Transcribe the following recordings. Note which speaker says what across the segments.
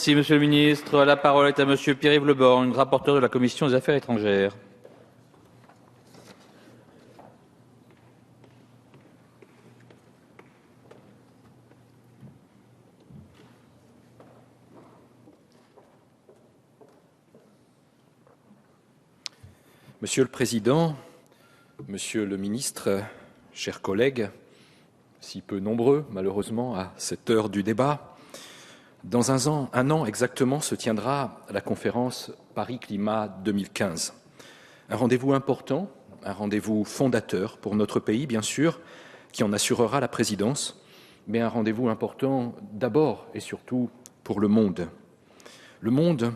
Speaker 1: Merci, Monsieur le Ministre. La parole est à Monsieur Pierre-Yves Le Borgne, rapporteur de la Commission des Affaires étrangères.
Speaker 2: Monsieur le Président, Monsieur le Ministre, chers collègues, si peu nombreux malheureusement à cette heure du débat, dans un an exactement se tiendra la conférence Paris Climat 2015. Un rendez-vous important, un rendez-vous fondateur pour notre pays, bien sûr, qui en assurera la présidence, mais un rendez-vous important d'abord et surtout pour le monde. Le monde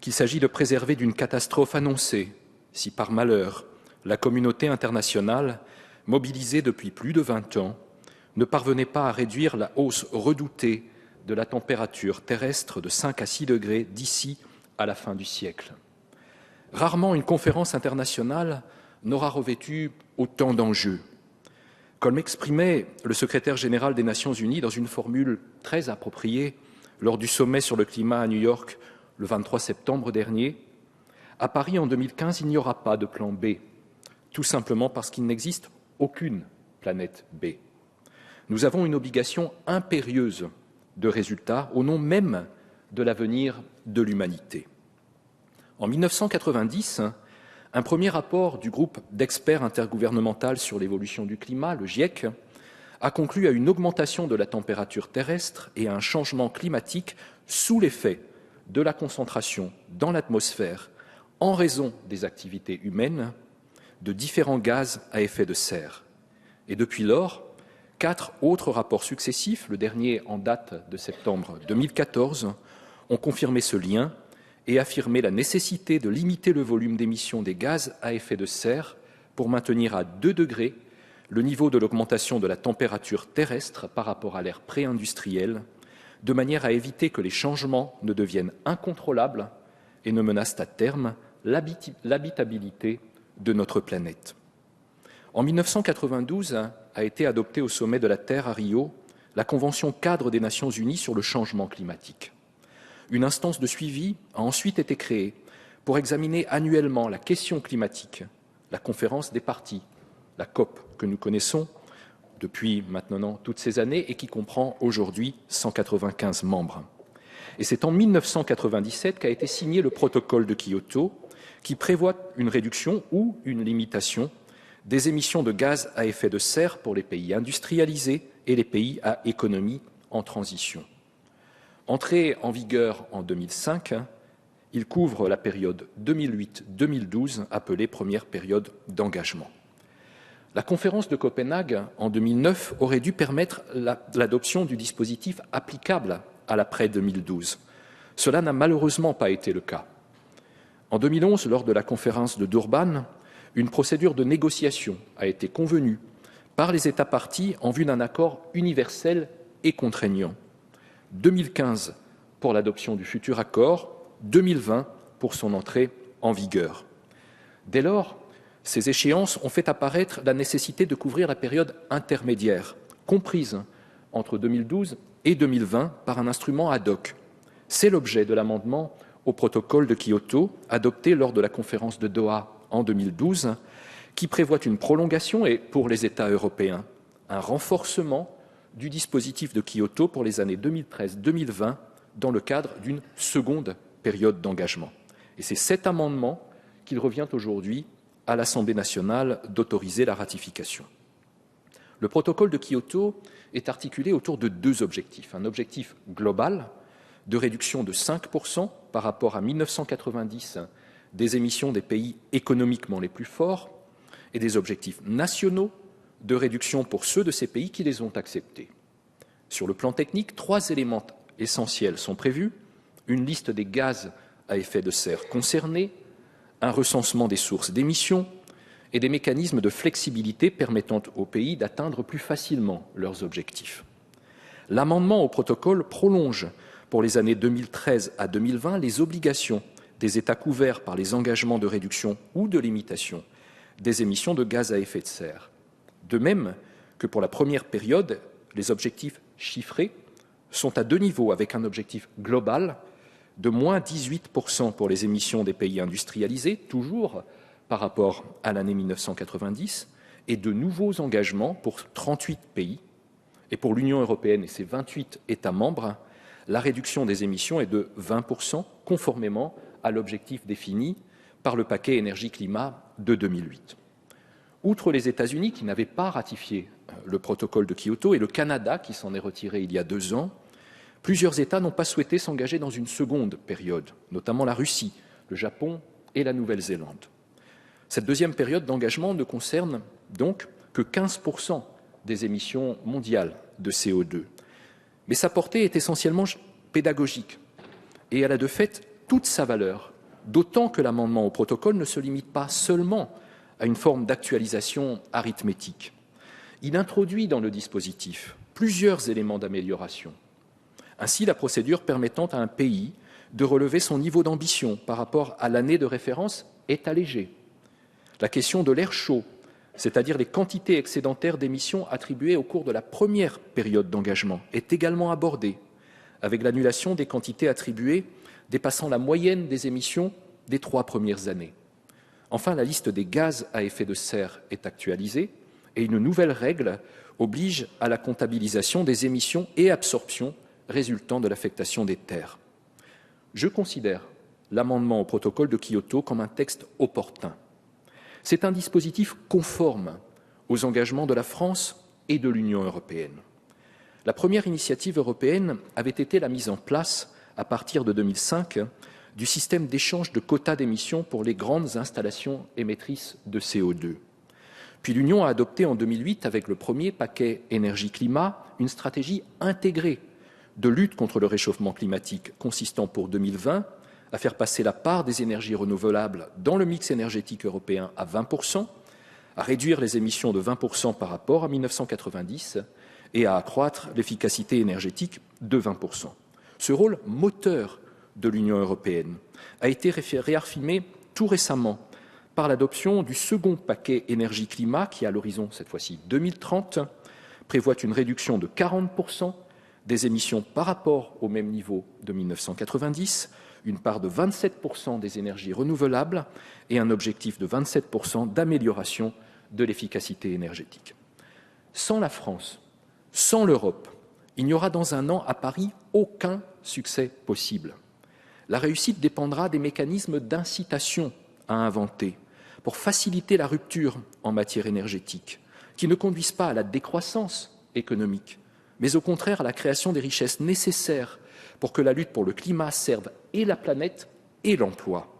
Speaker 2: qu'il s'agit de préserver d'une catastrophe annoncée, si par malheur la communauté internationale, mobilisée depuis plus de 20 ans, ne parvenait pas à réduire la hausse redoutée de la température terrestre de 5 à 6 degrés d'ici à la fin du siècle. Rarement une conférence internationale n'aura revêtu autant d'enjeux. Comme exprimait le secrétaire général des Nations Unies dans une formule très appropriée lors du sommet sur le climat à New York le 23 septembre dernier, à Paris en 2015, il n'y aura pas de plan B, tout simplement parce qu'il n'existe aucune planète B. Nous avons une obligation impérieuse de résultats au nom même de l'avenir de l'humanité. En 1990, un premier rapport du groupe d'experts intergouvernemental sur l'évolution du climat, le GIEC, a conclu à une augmentation de la température terrestre et à un changement climatique sous l'effet de la concentration dans l'atmosphère, en raison des activités humaines, de différents gaz à effet de serre. Et depuis lors, 4 autres rapports successifs, le dernier en date de septembre 2014, ont confirmé ce lien et affirmé la nécessité de limiter le volume d'émissions des gaz à effet de serre pour maintenir à 2 degrés le niveau de l'augmentation de la température terrestre par rapport à l'ère pré-industrielle, de manière à éviter que les changements ne deviennent incontrôlables et ne menacent à terme l'habitabilité de notre planète. En 1992 a été adoptée au sommet de la Terre à Rio la Convention cadre des Nations Unies sur le changement climatique. Une instance de suivi a ensuite été créée pour examiner annuellement la question climatique, la conférence des parties, la COP que nous connaissons depuis maintenant toutes ces années et qui comprend aujourd'hui 195 membres. Et c'est en 1997 qu'a été signé le protocole de Kyoto qui prévoit une réduction ou une limitation des émissions de gaz à effet de serre pour les pays industrialisés et les pays à économie en transition. Entré en vigueur en 2005, il couvre la période 2008-2012, appelée première période d'engagement. La conférence de Copenhague en 2009 aurait dû permettre l'adoption du dispositif applicable à l'après-2012. Cela n'a malheureusement pas été le cas. En 2011, lors de la conférence de Durban, une procédure de négociation a été convenue par les États parties en vue d'un accord universel et contraignant. 2015 pour l'adoption du futur accord, 2020 pour son entrée en vigueur. Dès lors, ces échéances ont fait apparaître la nécessité de couvrir la période intermédiaire, comprise entre 2012 et 2020 par un instrument ad hoc. C'est l'objet de l'amendement au protocole de Kyoto, adopté lors de la conférence de Doha en 2012, qui prévoit une prolongation et, pour les États européens, un renforcement du dispositif de Kyoto pour les années 2013-2020 dans le cadre d'une seconde période d'engagement. Et c'est cet amendement qu'il revient aujourd'hui à l'Assemblée nationale d'autoriser la ratification. Le protocole de Kyoto est articulé autour de 2 objectifs. Un objectif global de réduction de 5% par rapport à 1990 des émissions des pays économiquement les plus forts et des objectifs nationaux de réduction pour ceux de ces pays qui les ont acceptés. Sur le plan technique, 3 éléments essentiels sont prévus. Une liste des gaz à effet de serre concernés, un recensement des sources d'émissions et des mécanismes de flexibilité permettant aux pays d'atteindre plus facilement leurs objectifs. L'amendement au protocole prolonge pour les années 2013 à 2020 les obligations des États couverts par les engagements de réduction ou de limitation des émissions de gaz à effet de serre. De même que pour la première période, les objectifs chiffrés sont à 2 niveaux, avec un objectif global de moins 18% pour les émissions des pays industrialisés, toujours par rapport à l'année 1990, et de nouveaux engagements pour 38 pays. Et pour l'Union européenne et ses 28 États membres, la réduction des émissions est de 20%, conformément à l'objectif défini par le paquet énergie-climat de 2008. Outre les États-Unis qui n'avaient pas ratifié le protocole de Kyoto et le Canada qui s'en est retiré il y a 2 ans, plusieurs États n'ont pas souhaité s'engager dans une seconde période, notamment la Russie, le Japon et la Nouvelle-Zélande. Cette deuxième période d'engagement ne concerne donc que 15% des émissions mondiales de CO2. Mais sa portée est essentiellement pédagogique et elle a de fait toute sa valeur, d'autant que l'amendement au protocole ne se limite pas seulement à une forme d'actualisation arithmétique. Il introduit dans le dispositif plusieurs éléments d'amélioration. Ainsi, la procédure permettant à un pays de relever son niveau d'ambition par rapport à l'année de référence est allégée. La question de l'air chaud, c'est-à-dire les quantités excédentaires d'émissions attribuées au cours de la première période d'engagement, est également abordée, avec l'annulation des quantités attribuées dépassant la moyenne des émissions des 3 premières années. Enfin, la liste des gaz à effet de serre est actualisée et une nouvelle règle oblige à la comptabilisation des émissions et absorptions résultant de l'affectation des terres. Je considère l'amendement au protocole de Kyoto comme un texte opportun. C'est un dispositif conforme aux engagements de la France et de l'Union européenne. La première initiative européenne avait été la mise en place, à partir de 2005, du système d'échange de quotas d'émissions pour les grandes installations émettrices de CO2. Puis l'Union a adopté en 2008, avec le premier paquet énergie-climat, une stratégie intégrée de lutte contre le réchauffement climatique, consistant pour 2020 à faire passer la part des énergies renouvelables dans le mix énergétique européen à 20%, à réduire les émissions de 20% par rapport à 1990 et à accroître l'efficacité énergétique de 20%. Ce rôle moteur de l'Union européenne a été réaffirmé tout récemment par l'adoption du second paquet énergie-climat qui, à l'horizon cette fois-ci 2030, prévoit une réduction de 40% des émissions par rapport au même niveau de 1990, une part de 27% des énergies renouvelables et un objectif de 27% d'amélioration de l'efficacité énergétique. Sans la France, sans l'Europe, il n'y aura dans un an à Paris aucun succès possible. La réussite dépendra des mécanismes d'incitation à inventer pour faciliter la rupture en matière énergétique, qui ne conduisent pas à la décroissance économique, mais au contraire à la création des richesses nécessaires pour que la lutte pour le climat serve et la planète et l'emploi.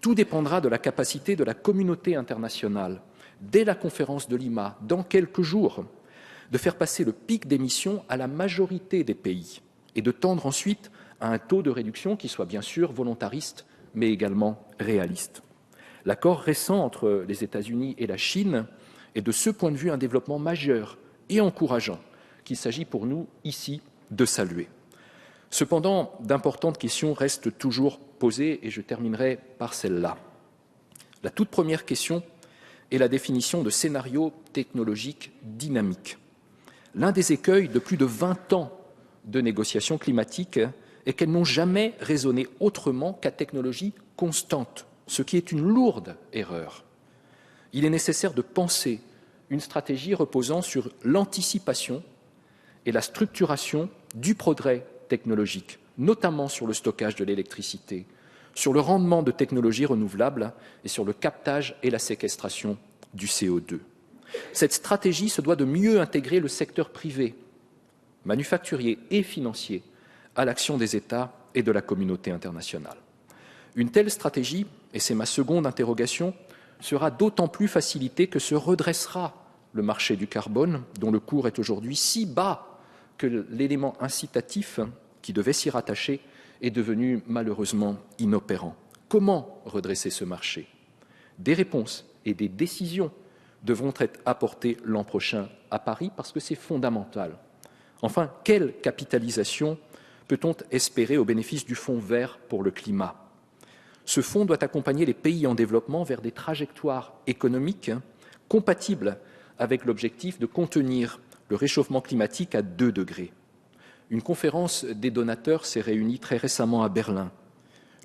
Speaker 2: Tout dépendra de la capacité de la communauté internationale, dès la conférence de Lima, dans quelques jours, de faire passer le pic d'émissions à la majorité des pays et de tendre ensuite à un taux de réduction qui soit bien sûr volontariste, mais également réaliste. L'accord récent entre les États-Unis et la Chine est de ce point de vue un développement majeur et encourageant qu'il s'agit pour nous ici de saluer. Cependant, d'importantes questions restent toujours posées et je terminerai par celle-là. La toute première question est la définition de scénarios technologiques dynamiques. L'un des écueils de plus de 20 ans de négociations climatiques est qu'elles n'ont jamais raisonné autrement qu'à technologie constante, ce qui est une lourde erreur. Il est nécessaire de penser une stratégie reposant sur l'anticipation et la structuration du progrès technologique, notamment sur le stockage de l'électricité, sur le rendement de technologies renouvelables et sur le captage et la séquestration du CO2. Cette stratégie se doit de mieux intégrer le secteur privé, manufacturier et financier, à l'action des États et de la communauté internationale. Une telle stratégie, et c'est ma seconde interrogation, sera d'autant plus facilitée que se redressera le marché du carbone, dont le cours est aujourd'hui si bas que l'élément incitatif qui devait s'y rattacher est devenu malheureusement inopérant. Comment redresser ce marché ? Des réponses et des décisions devront être apportées l'an prochain à Paris parce que c'est fondamental. Enfin, quelle capitalisation peut-on espérer au bénéfice du Fonds vert pour le climat ? Ce fonds doit accompagner les pays en développement vers des trajectoires économiques compatibles avec l'objectif de contenir le réchauffement climatique à 2 degrés. Une conférence des donateurs s'est réunie très récemment à Berlin.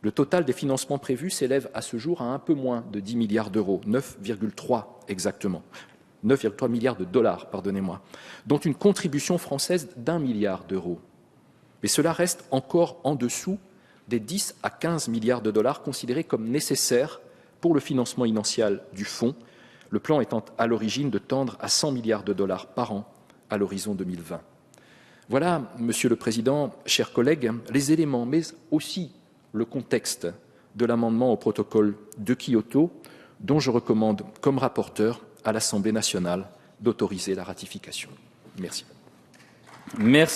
Speaker 2: Le total des financements prévus s'élève à ce jour à un peu moins de 10 milliards d'euros, 9,3 exactement, 9,3 milliards de dollars, pardonnez-moi, dont une contribution française d'1 milliard d'euros. Mais cela reste encore en dessous des 10 à 15 milliards de dollars considérés comme nécessaires pour le financement initial du fonds, le plan étant à l'origine de tendre à 100 milliards de dollars par an à l'horizon 2020. Voilà, Monsieur le Président, chers collègues, les éléments, mais aussi le contexte de l'amendement au protocole de Kyoto, dont je recommande, comme rapporteur, à l'Assemblée nationale d'autoriser la ratification. Merci.
Speaker 1: Merci.